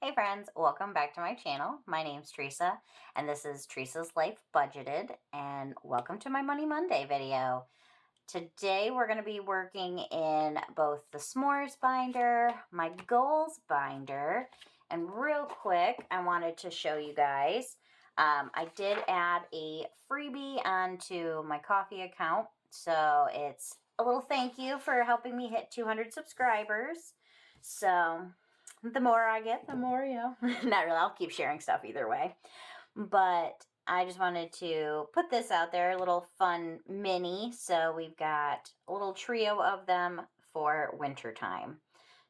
Hey friends, welcome back to my channel. My name's Teresa and this is Teresa's Life Budgeted, and welcome to my Money Monday video. Today we're going to be working in both the S'mores binder, my goals binder, and real quick I wanted to show you guys, I did add a freebie onto my coffee account, so it's a little thank you for helping me hit 200 subscribers. So the more I get, the more, not really, I'll keep sharing stuff either way. But I just wanted to put this out there, a little fun mini. So we've got a little trio of them for winter time.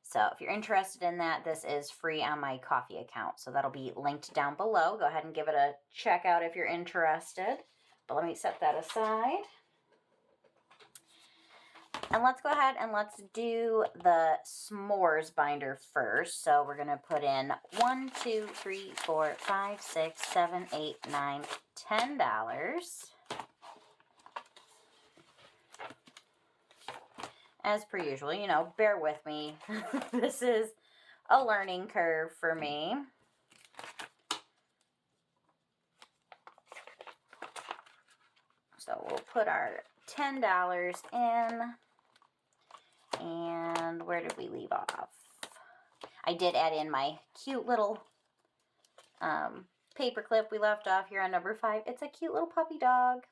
So if you're interested in that, this is free on my coffee account. So that'll be linked down below. Go ahead and give it a check out if you're interested. But let me set that aside. And let's go ahead and let's do the S'mores binder first. So we're going to put in 1, 2, 3, 4, 5, 6, 7, 8, 9, $10. As per usual, bear with me. This is a learning curve for me. So we'll put our $10 in. And where did we leave off? I did add in my cute little paper clip we left off here on number 5. It's a cute little puppy dog.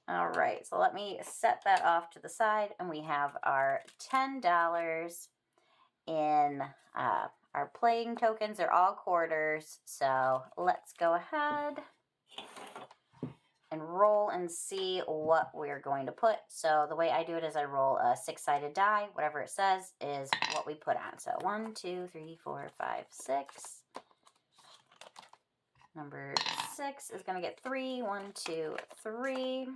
All right, so let me set that off to the side, and we have our $10 in our playing tokens. They're all quarters, so let's go ahead and roll and see what we're going to put. So the way I do it is I roll a 6-sided die. Whatever it says is what we put on. So 1, 2, 3, 4, 5, 6. Number 6 is going to get 3. 1, 2, 3.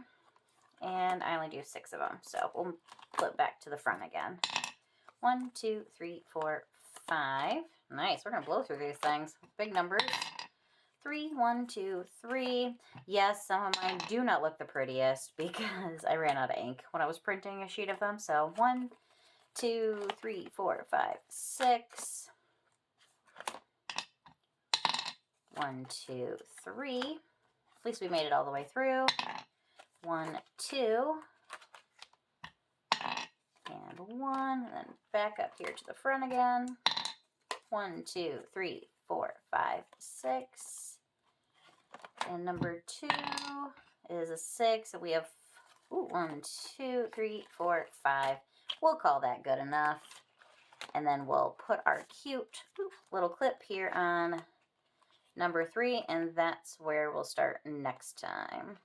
And I only do 6 of them. So we'll flip back to the front again. 1, 2, 3, 4, 5. Nice. We're going to blow through these things. Big numbers. 3, 1, 2, 3. Yes, some of mine do not look the prettiest because I ran out of ink when I was printing a sheet of them. So 1, 2, 3, 4, 5, 6. 1, 2, 3. At least we made it all the way through. 1, 2. And 1. And then back up here to the front again. 1, 2, 3, 4, 5, 6. And number 2 is a 6. So we have 1, 2, 3, 4, 5. We'll call that good enough. And then we'll put our cute little clip here on number 3. And that's where we'll start next time.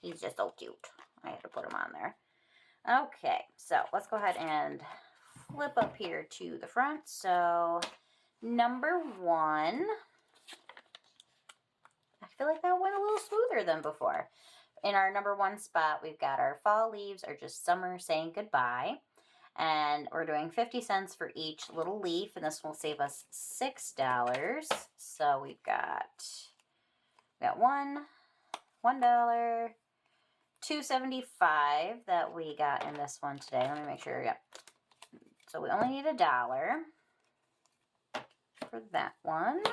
He's just so cute. I had to put him on there. Okay, so let's go ahead and flip up here to the front. So number 1. I feel like that went a little smoother than before. In our number 1 spot, we've got our fall leaves are just summer saying goodbye. And we're doing 50 cents for each little leaf, and this will save us $6. So we've got $1, $2.75 that we got in this one today. Let me make sure, yep. So we only need $1 for that one.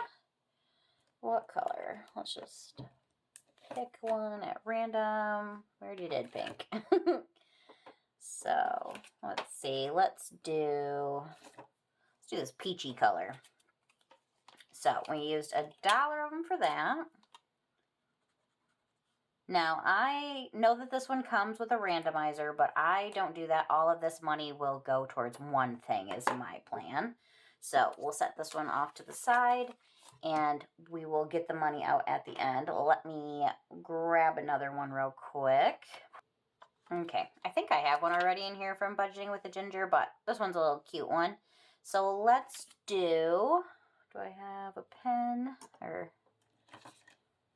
What color? Let's just pick one at random. We already did pink. So let's see. Let's do this peachy color. So we used $1 of them for that. Now I know that this one comes with a randomizer, but I don't do that. All of this money will go towards one thing is my plan. So we'll set this one off to the side, and we will get the money out at the end. Let me grab another one real quick. Okay, I think I have one already in here from Budgeting with a Ginger, but this one's a little cute one. So let's do I have a pen? Or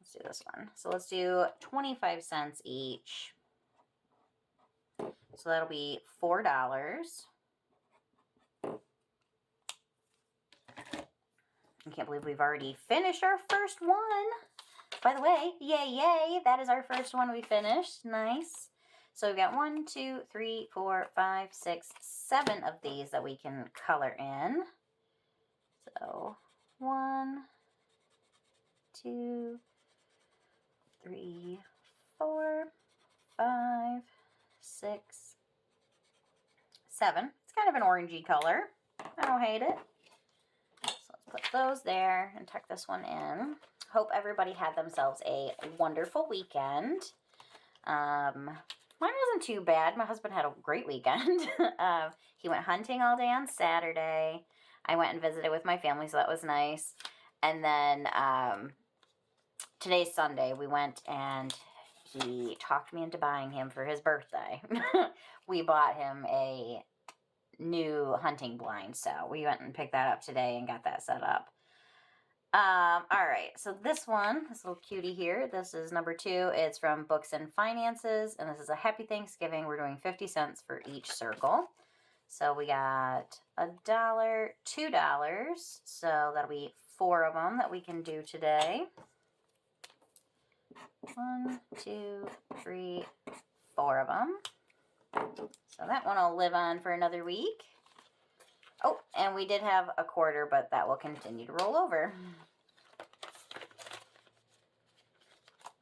let's do this one. So let's do 25 cents each. So that'll be $4. I can't believe we've already finished our first one. By the way, yay, yay. That is our first one we finished. Nice. So we've got 1, 2, 3, 4, 5, 6, 7 of these that we can color in. So 1, 2, 3, 4, 5, 6, 7. It's kind of an orangey color. I don't hate it. So let's put those there and tuck this one in. Hope everybody had themselves a wonderful weekend. Mine wasn't too bad. My husband had a great weekend. He went hunting all day on Saturday. I went and visited with my family, so that was nice. And then today's Sunday. We went and he talked me into buying him for his birthday. We bought him a new hunting blind, so we went and picked that up today and got that set up. All right, so this one, this little cutie here, this is number 2. It's from Books and Finances, and this is a Happy Thanksgiving. We're doing 50 cents for each circle. So we got $1, $2, so that'll be 4 of them that we can do today. 1, 2, 3, 4 of them. So that one will live on for another week. Oh, and we did have a quarter, but that will continue to roll over.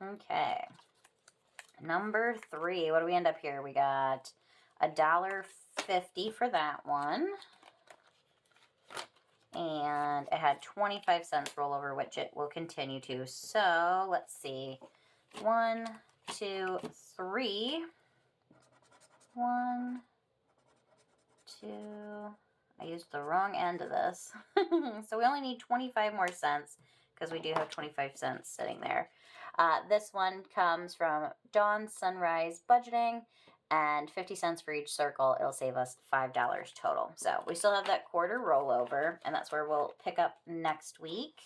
Okay. Number 3. What do we end up here? We got $1.50 for that one. And it had 25 cents rollover, which it will continue to. So let's see. 1, 2, 3. 1, 2. I used the wrong end of this. So we only need 25 more cents because we do have 25 cents sitting there. This one comes from Dawn Sunrise Budgeting, and 50 cents for each circle. It'll save us $5 total. So we still have that quarter rollover, and that's where we'll pick up next week.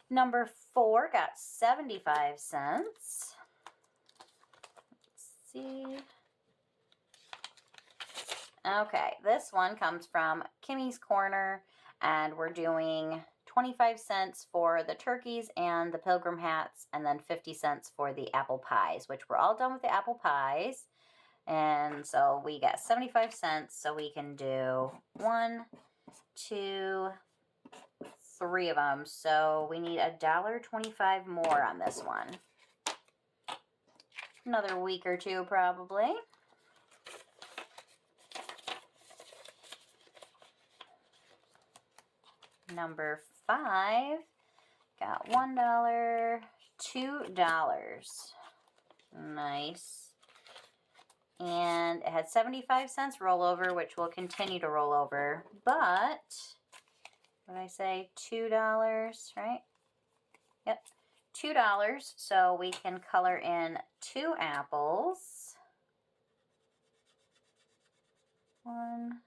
Number 4 got 75 cents. Let's see. Okay, this one comes from Kimmi's Korner, and we're doing 25 cents for the turkeys and the pilgrim hats, and then 50 cents for the apple pies, which we're all done with the apple pies. And so we got 75 cents, so we can do 1, 2, 3 of them. So we need $1.25 more on this one. Another week or two, probably. Number 5 got $1, $2. Nice. And it had 75 cents rollover, which will continue to roll over. But, what did I say? $2, right? Yep. $2. So we can color in 2 apples. 1,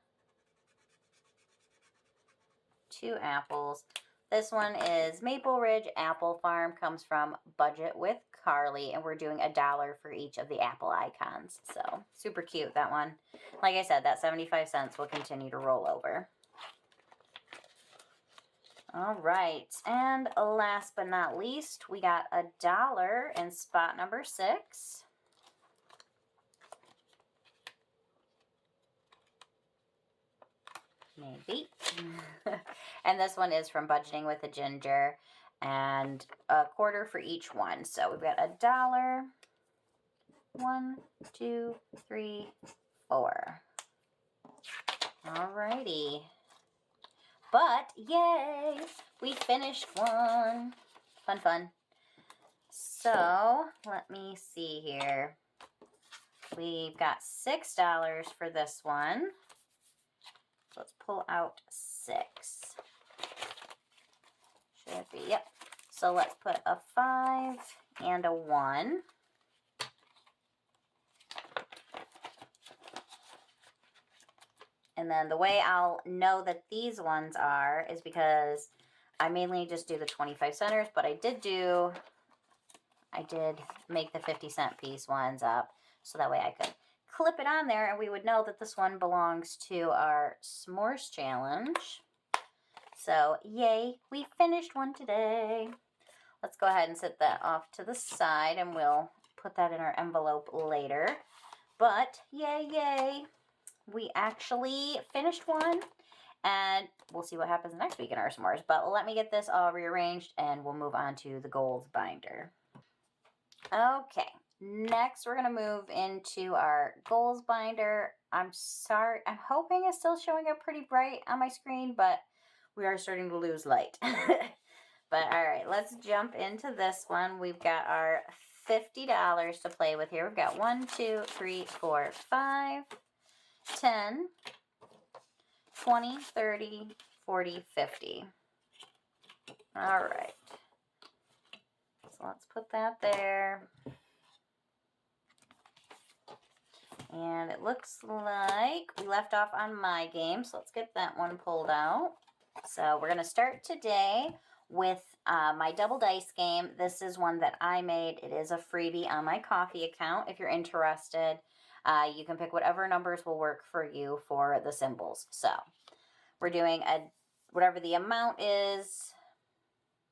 2 apples. This one is Maple Ridge Apple Farm, comes from Budget with Carly, and we're doing $1 for each of the apple icons. So super cute, that one. Like I said, that 75 cents will continue to roll over. All right, and last but not least, we got $1 in spot number 6. Maybe. And this one is from Budgeting with a Ginger, and a quarter for each one. So we've got $1, 1, 2, 3, 4. Alrighty. But yay, we finished one. Fun, fun. So let me see here. We've got $6 for this one. Let's pull out 6. Should be, yep. So let's put a 5 and a 1. And then the way I'll know that these ones are is because I mainly just do the 25 centers, but I did make the 50-cent piece ones up, so that way I could clip it on there and we would know that this one belongs to our S'mores challenge. So yay, we finished one today. Let's go ahead and set that off to the side and we'll put that in our envelope later. But yay, yay, we actually finished one, And we'll see what happens next week in our s'mores. But let me get this all rearranged and we'll move on to the goals binder. Okay, next we're going to move into our goals binder. I'm sorry, I'm hoping it's still showing up pretty bright on my screen, but we are starting to lose light. But all right, let's jump into this one. We've got our $50 to play with here. We've got 1, 2, 3, 4, 5, 10, 20, 30, 40, 50. All right. So let's put that there. And it looks like we left off on my game, so let's get that one pulled out. So we're going to start today with my double dice game. This is one that I made. It is a freebie on my coffee account. If you're interested, you can pick whatever numbers will work for you for the symbols. So we're doing whatever the amount is.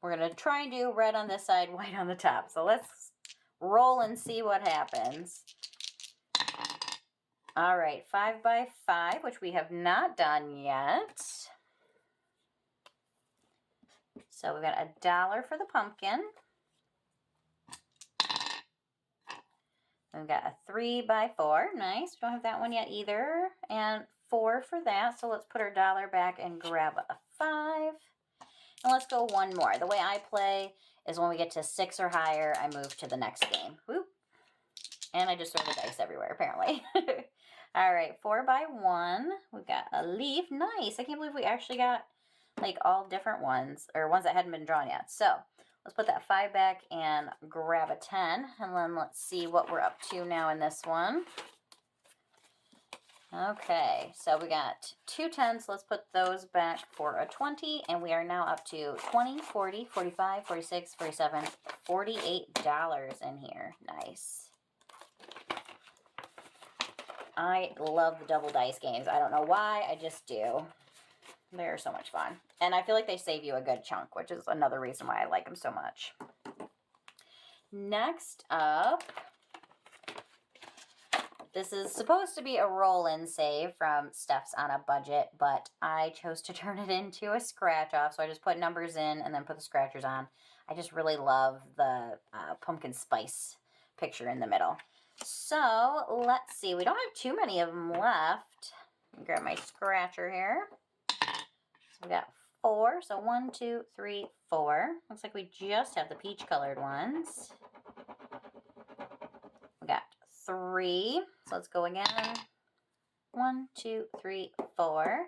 We're going to try and do red on this side, white on the top. So let's roll and see what happens. All right, 5 by 5, which we have not done yet. So we've got $1 for the pumpkin. We've got a 3 by 4. Nice. We don't have that one yet either. And 4 for that. So let's put our $1 back and grab a 5. And let's go one more. The way I play is when we get to 6 or higher, I move to the next game. Whoop. And I just throw the dice everywhere, apparently. All right, 4 by 1. We've got a leaf. Nice. I can't believe we actually got like all different ones, or ones that hadn't been drawn yet. So let's put that 5 back and grab a 10. And then let's see what we're up to now in this one. Okay, so we got 2 10s. Let's put those back for a 20. And we are now up to 20, 40, 45, 46, 47, $48 in here. Nice. I love the double dice games. I don't know why, I just do. They're so much fun. And I feel like they save you a good chunk, which is another reason why I like them so much. Next up, this is supposed to be a roll and save from Stefs on a budget, but I chose to turn it into a scratch off. So I just put numbers in and then put the scratchers on. I just really love the pumpkin spice picture in the middle. So let's see. We don't have too many of them left. Let me grab my scratcher here. So we got 4. So 1, 2, 3, 4. Looks like we just have the peach colored ones. We got 3. So let's go again. 1, 2, 3, 4.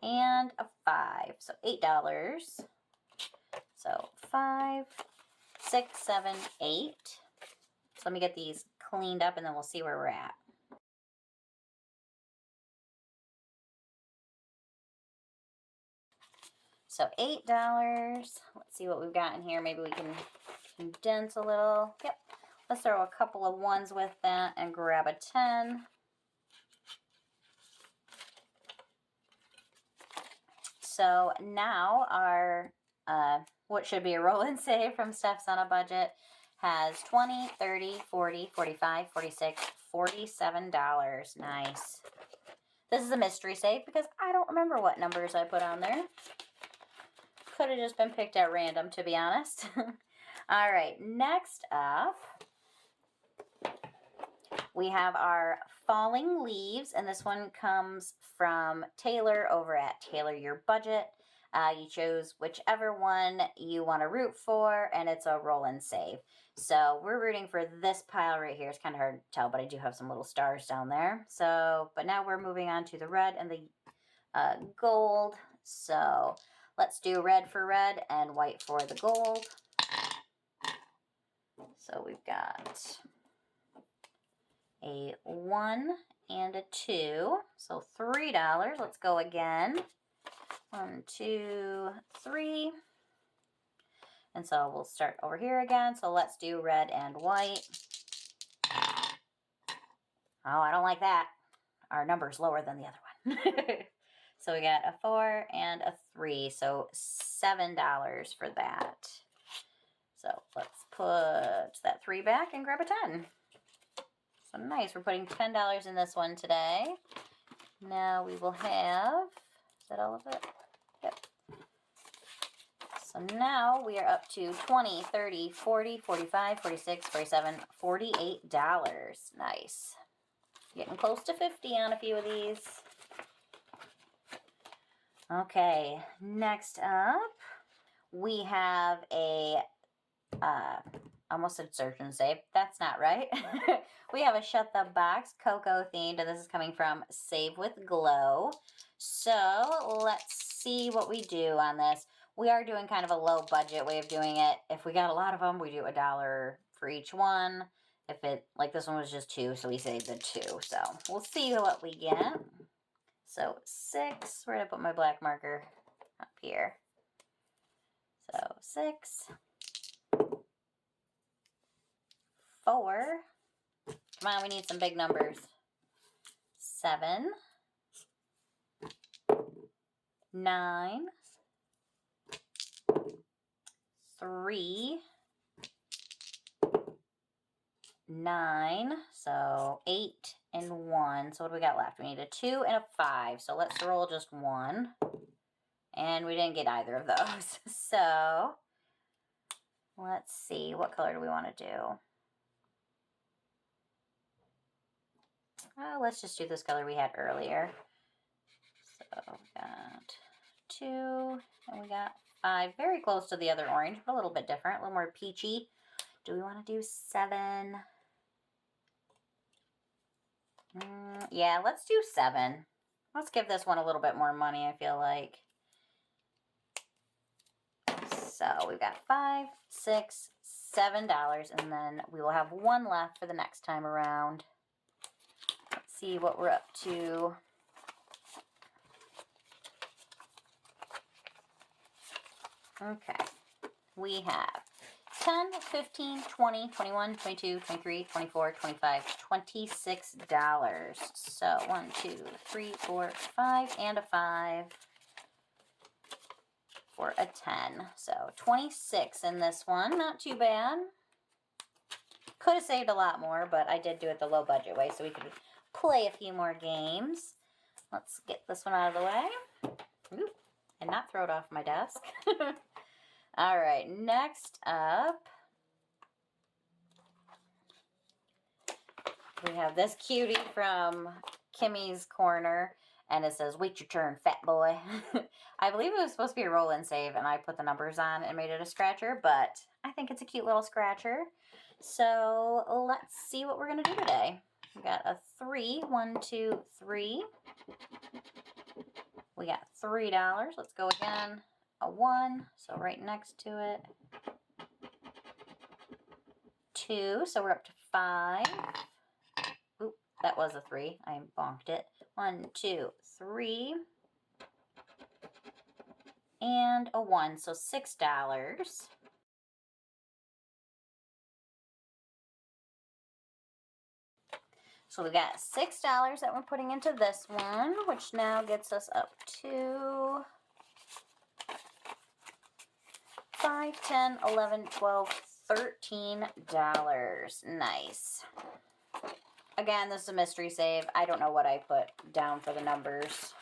And a 5. So $8. So 5, 6, 7, 8. So let me get these cleaned up and then we'll see where we're at. So $8. Let's see what we've got in here. Maybe we can condense a little. Yep. Let's throw a couple of 1s with that and grab a 10. So now our what should be a roll and save from Stefs on a budget has 20, 30, 40, 45, 46, $47. Nice. This is a mystery save because I don't remember what numbers I put on there. Could have just been picked at random, to be honest. All right, next up, we have our falling leaves, and this one comes from Taylor over at Taylor Your Budget. You chose whichever one you want to root for, and it's a roll and save. So we're rooting for this pile right here. It's kind of hard to tell, but I do have some little stars down there. So, but now we're moving on to the red and the gold. So let's do red for red and white for the gold. So we've got a 1 and a 2. So $3. Let's go again. 1, 2, 3. And so we'll start over here again. So let's do red and white. Oh, I don't like that. Our number's lower than the other one. So we got a 4 and a 3. So $7 for that. So let's put that 3 back and grab a 10. So nice. We're putting $10 in this one today. Now we will have, is that all of it? Yep. So now we are up to 20, 30, 40, 45, 46, 47, $48. Nice. Getting close to 50 on a few of these. Okay, next up, we have a, almost said search and save. That's not right. We have a Shut the Box Cocoa themed, and this is coming from Save with Glow. So let's see what we do on this. We are doing kind of a low budget way of doing it. If we got a lot of them, we do $1 for each one. If it, like this one was just 2, so we saved the 2. So we'll see what we get. So 6, where did I put my black marker? Up here. So 6, 4, come on, we need some big numbers. 7, 9, 3, 9, so 8 and 1. So what do we got left? We need a 2 and a 5. So let's roll just 1. And we didn't get either of those. So let's see, what color do we want to do? Oh, let's just do this color we had earlier. So we got 2 and we got 5. Very close to the other orange, but a little bit different, a little more peachy. Do we want to do 7? Yeah, let's do 7. Let's give this one a little bit more money, I feel like. So we've got 5, 6, $7, and then we will have 1 left for the next time around. Let's see what we're up to. Okay, we have 10, 15, 20, 21, 22, 23, 24, 25, $26. So 1, 2, 3, 4, 5, and a 5 for a 10. So 26 in this one, not too bad. Could have saved a lot more, but I did do it the low budget way so we could play a few more games. Let's get this one out of the way. Ooh, and not throw it off my desk. All right, next up, we have this cutie from Kimmi's Korner, and it says, "Wait your turn, fat boy." I believe it was supposed to be a roll and save, and I put the numbers on and made it a scratcher, but I think it's a cute little scratcher. So let's see what we're going to do today. We got a 3, 1, 2, 3. We got $3. Let's go again. A 1, so right next to it. 2, so we're up to 5. Oop, that was a 3. I bonked it. 1, 2, 3. And a 1, so $6. So we got $6 that we're putting into this one, which now gets us up to 5, 10, 11, 12, $13. Nice. Again, this is a mystery save. I don't know what I put down for the numbers.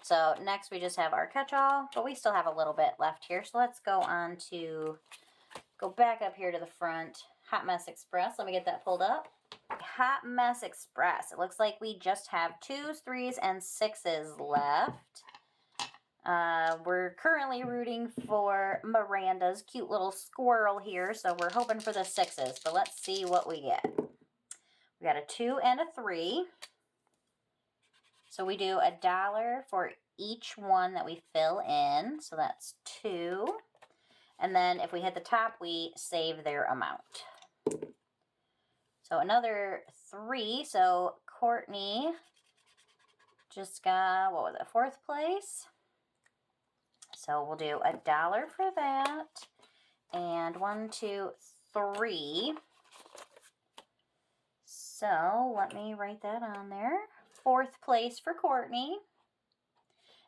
So next we just have our catch-all, but we still have a little bit left here. So let's go on to, go back up here to the front. Hot Mess Express. Let me get that pulled up. Hot Mess Express. It looks like we just have 2s, 3s, and 6s left. We're currently rooting for Miranda's cute little squirrel here, so we're hoping for the 6s, but let's see what we get. We got a 2 and a 3. So we do $1 for each one that we fill in, so that's 2. And then if we hit the top, we save their amount. So another 3, so Courtney just got, what was it, 4th place? So we'll do $1 for that, and 1, 2, 3. So let me write that on there. 4th place for Courtney.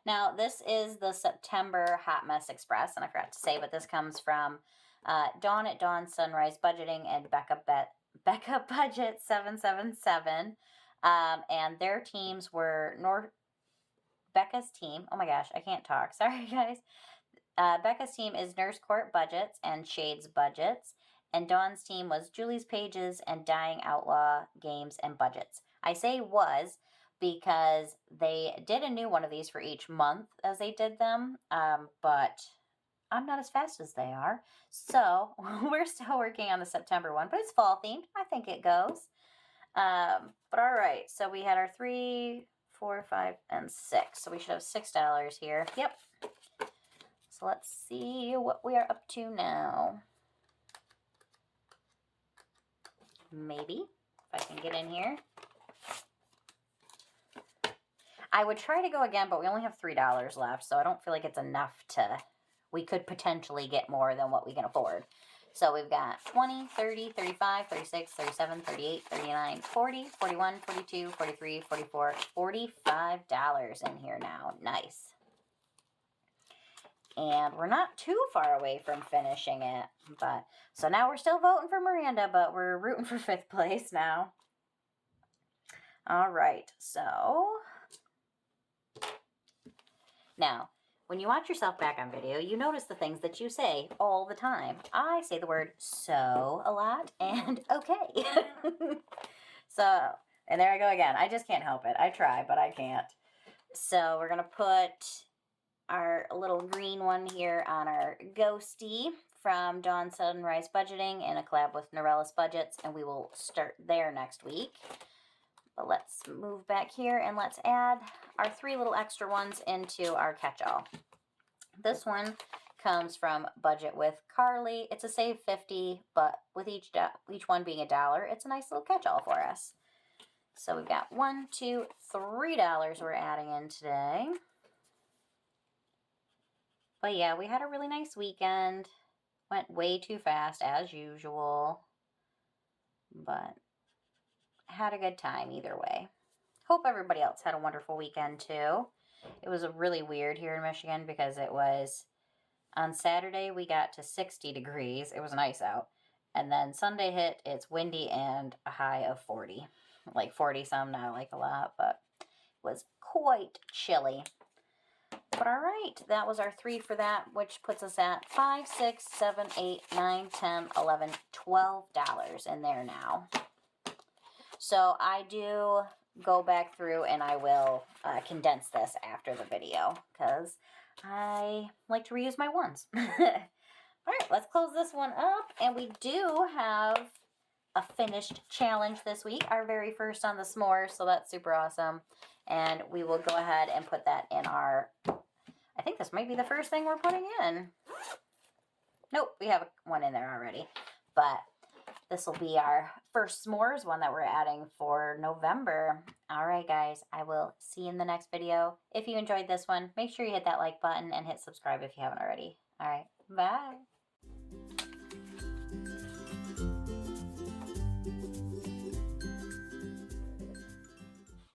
Now this is the September Hot Mess Express, and I forgot to say, but this comes from Dawn at Dawn Sunrise Budgeting and Becka Budget 777. And their teams were Becca's team. Oh my gosh, I can't talk. Sorry, guys. Becca's team is Nurse Court Budgets and ShadesBudgets. And Dawn's team was Julie's Pages and Dying Outlaw Games and Budgets. I say was because they did a new one of these for each month as they did them, but I'm not as fast as they are. So we're still working on the September one, but it's fall themed. I think it goes. But all right, so we had our 3, 4, 5, and 6. So we should have $6 here. Yep. So let's see what we are up to now. Maybe, if I can get in here. I would try to go again, but we only have $3 left, so I don't feel like it's enough to... We could potentially get more than what we can afford. So we've got 20, 30, 35, 36, 37, 38, 39, 40, 41, 42, 43, 44, $45 in here now. Nice. And we're not too far away from finishing it. But so now we're still voting for Miranda, but we're rooting for 5th place now. All right, so now when you watch yourself back on video, you notice the things that you say all the time. I say the word so a lot and okay. So, and there I go again. I just can't help it. I try, but I can't. So we're going to put our little green one here on our ghosty from Dawn Sunrise Budgeting in a collab with Norelis Budgets, and we will start there next week. But let's move back here and let's add our 3 little extra ones into our catch-all. This one comes from Budget with Carly. It's a save 50, but with each one being $1, it's a nice little catch-all for us. So we've got $1, $2, $3 we're adding in today. But yeah, we had a really nice weekend. Went way too fast as usual. But had a good time either way. Hope everybody else had a wonderful weekend too. It was really weird here in Michigan because it was on Saturday we got to 60 degrees. It was nice out. And then Sunday hit, it's windy and a high of 40. Like 40 some, not like a lot, but it was quite chilly. But all right, that was our 3 for that, which puts us at $5, $6, $7, $8, $9, $10, $11, $12 in there now. So I do go back through and I will condense this after the video because I like to reuse my ones. All right, let's close this one up. And we do have a finished challenge this week, our very first on the Smores, so that's super awesome. And we will go ahead and put that in our, I think this might be the first thing we're putting in. Nope, we have one in there already. But this will be our first S'mores one that we're adding for November. All right, guys, I will see you in the next video. If you enjoyed this one, make sure you hit that like button and hit subscribe if you haven't already. All right, bye.